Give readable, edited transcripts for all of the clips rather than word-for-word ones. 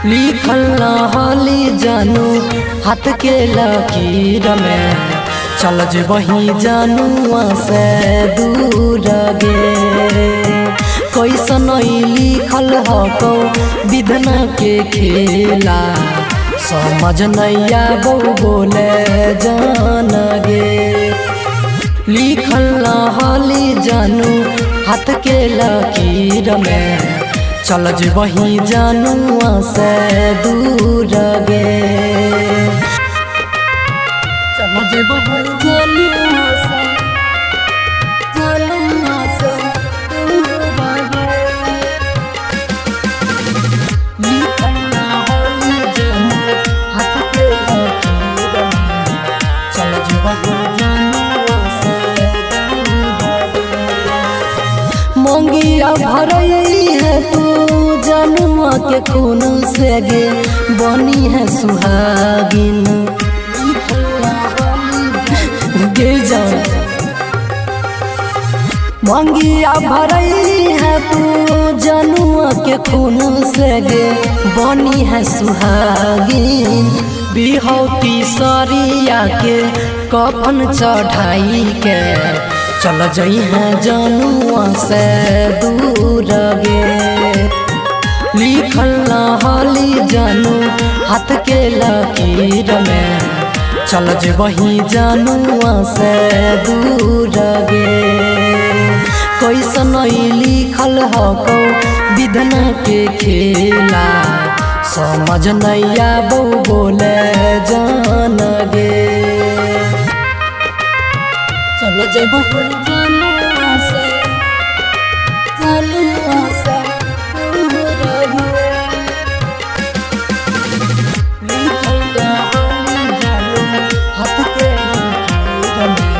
लिखल रहली जानू हाथ के लकीर में, चल जे वही जानुआ से दूर गे। कैसन लिखल हको विधना के खेला, समझ नैया बहु बोले जान गे। लिखल रहली जानू हाथ के लकीर में, चल जे वही जानुआ से दूर गे। चल जे वही जानुआ से दूर गे। लिखल रहली जानू हाथ के लकीर में, चल जे वही जानुआ से दूर गे। मंगिया भरई है तू जनुआ के खून से गे, बनी है सुहागिन गे जान। मंगिया भरई है तू जनुआ के खून से गे, बनी है सुहागिन। बिहौती सरिया के कफन चढ़ाई के, चल जई है जनुआ से दूर गे। लिखल रहली जानू हाथ के लकीर में, चल जे वही जानुआ से दूर गे। कैसन लिखल हको विधना के खेला, समझ नैया बहु बोले जान गे। चल जे वही जानुआ से दूर गे। लिखल रहली जानू हाथ के लकीर में,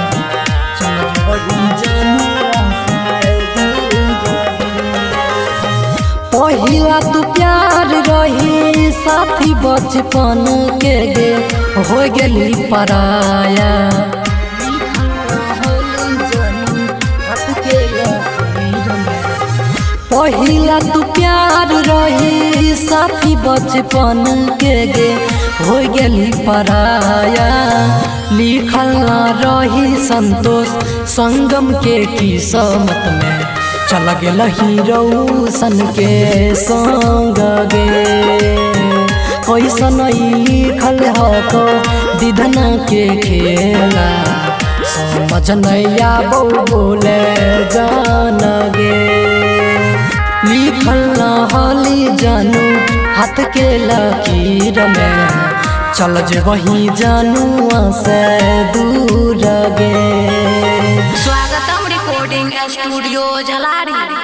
चल जे वही जानुआ से दूर गे। पहिला तू प्यार रही साथी बचपन के गे, हो गेली पराया। पहिला तू प्यार रही साथी बचपन के गे, हो गेली पराया। लिखल रही संतोष संगम के किस्मत में, चल गेल हीरोसन के संग गे। कैसन लिखल हको विधना के खेला, समझ नैया बहु बोले जान गे। लिखल रहली जानू हाथ के लकीर में, चल जे वही जानुआ से दूर गे। स्वागतम रिकॉर्डिंग स्टूडियो झलारी।